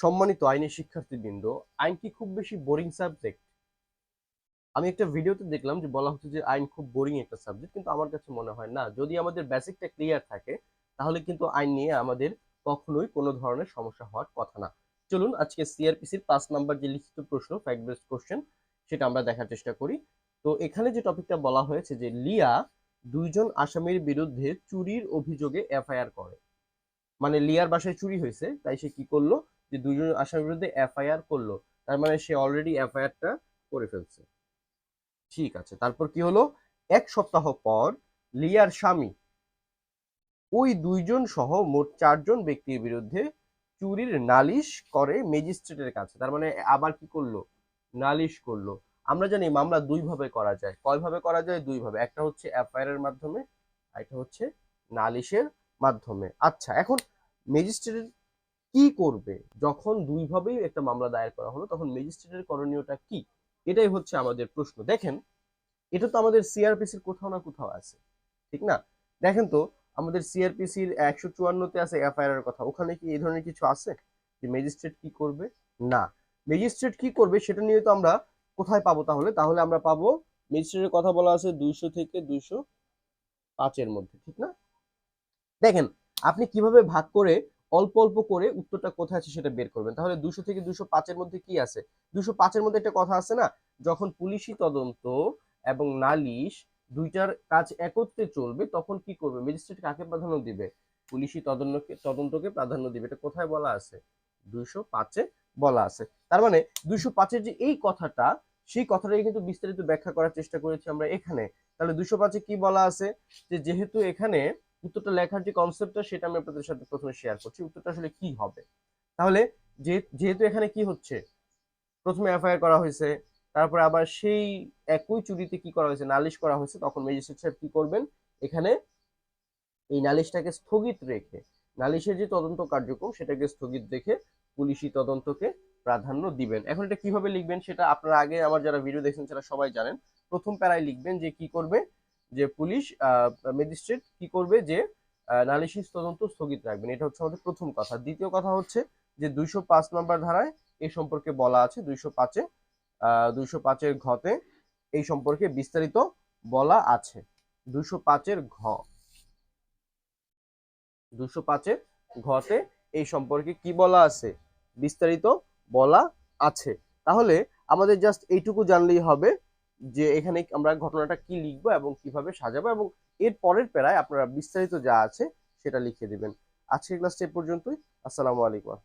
সম্মানিত আইনি শিক্ষার্থীবৃন্দ, আইন কি খুব বেশি বোরিং সাবজেক্ট? আমি একটা ভিডিওতে দেখলাম যে বলা হচ্ছে যে আইন খুব বোরিং একটা সাবজেক্ট, কিন্তু আমার কাছে মনে হয় না। যদি আমাদের বেসিকটা ক্লিয়ার থাকে তাহলে কিন্তু আইন নিয়ে আমাদের কখনোই কোনো ধরনের সমস্যা হওয়ার কথা না। চলুন আজকে সিআরপিসির 5 নাম্বার যে লিখিত প্রশ্ন, ফ্যাক্ট বেসড কোশ্চেন, সেটা আমরা দেখার চেষ্টা করি। তো এখানে যে টপিকটা বলা হয়েছে যে লিয়া 2জন আসামির বিরুদ্ধে চুরির অভিযোগে এফআইআর করে। মানে লিয়ার বাসায় চুরি হয়েছে, তাই সে কি করলো, যে 2জন আসামির বিরুদ্ধে এফআইআর করলো। তার মানে সে অলরেডি এফআইআরটা করে ফেলছে। ঠিক আছে, তারপর কি হলো? 1 সপ্তাহ পর লিয়ার স্বামী ওই 2জন সহ মোট 4জন ব্যক্তির বিরুদ্ধে চুরির নালিশ করে ম্যাজিস্ট্রেটের কাছে। তার মানে আবার কি করলো? নালিশ করলো। আমরা জানি মামলা দুই ভাবে করা যায়। কয় ভাবে করা যায়? দুই ভাবে। একটা হচ্ছে এফআইআর এর মাধ্যমে, আর একটা হচ্ছে নালিশের মাধ্যমে। আচ্ছা, এখন ম্যাজিস্ট্রেট কি করবে যখন দুই ভাবেই একটা মামলা দায়ের করা হলো? তখন ম্যাজিস্ট্রেটের করণীয়টা কি? এটাই হচ্ছে আমাদের প্রশ্ন। দেখেন, এটা তো আমাদের সিআরপিসির কোথাও না কোথাও আছে, ঠিক না? দেখেন তো, আমাদের সিআরপিসির 154-তে আছে এফআইআর এর কথা। ওখানে কি এই ধরনের কিছু আছে যে ম্যাজিস্ট্রেট কি করবে? না। ম্যাজিস্ট্রেট কি করবে সেটা নিয়ে তো আমরা কোথায় পাবো? তাহলে তাহলে আমরা পাবো, ম্যাজিস্ট্রেটের কথা বলা আছে 200 থেকে 205 এর মধ্যে, ঠিক না? দেখেন, আপনি কিভাবে ভাগ করে অল্প অল্প করে উত্তরটা কোথায় আছে সেটা বের করবেন। তাহলে 200 থেকে 205 এর মধ্যে কি আছে? 205 এর মধ্যে একটা কথা আছে না, যখন পুলিশি তদন্ত এবং নালিশ দুইটার কাজ একত্রে চলবে তখন কি করবে? ম্যাজিস্ট্রেট কাকে প্রাধান্য দিবে? পুলিশি তদন্তকে প্রাধান্য দিবে। এটা কোথায় বলা আছে? 205-এ বলা আছে। তার মানে 205-এর যে এই কথাটা, সেই কথাটাই কিন্তু বিস্তারিত ব্যাখ্যা করার চেষ্টা করেছি আমরা এখানে। তাহলে 205-এ কি বলা আছে? যে যেহেতু এখানে উত্তরটা লেখার যে কনসেপ্টটা সেটা আমি আপনাদের সাথে প্রথমে শেয়ার করছি, উত্তরটা আসলে কি হবে। তাহলে যেহেতু এখানে কি হচ্ছে, প্রথমে এফআইআর করা হয়েছে, তারপরে আবার সেই একই চুরিতে কি করা হয়েছে, নালিশ করা হয়েছে, তখন ম্যাজিস্ট্রেট সাহেব কি করবেন? এখানে এই নালিশটাকে স্থগিত রেখে, নালিশের যে তদন্ত কার্যক্রম সেটাকে স্থগিত রেখে পুলিশি তদন্তকে প্রাধান্য দিবেন। এখন এটা কিভাবে লিখবেন সেটা আপনারা আগে আমার যারা ভিডিও দেখছেন সেটা সবাই জানেন। প্রথম প্যারায় লিখবেন যে কি করবে, যে পুলিশ ম্যাজিস্ট্রেট কি করবে, যে নালিশি তদন্ত স্থগিত রাখবেন। এটা হচ্ছে আমাদের প্রথম কথা। দ্বিতীয় কথা হচ্ছে যে 205 নম্বর ধারায় এই সম্পর্কে বলা আছে, 205-এ 205-এর ঘতে এই সম্পর্কে বিস্তারিত বলা আছে। 205-এর ঘ, 205-এর ঘতে এই সম্পর্কে কি বলা আছে? বিস্তারিত বলা আছে। তাহলে আমাদের জাস্ট এইটুকু জানলেই হবে যে এখানে আমরা ঘটনাটা কি লিখবো এবং কিভাবে সাজাবো, এবং এর পরের প্যারায় আপনারা বিস্তারিত যা আছে সেটা লিখে দিবেন। আজকের ক্লাসটা এ পর্যন্তই। আসসালামু আলাইকুম।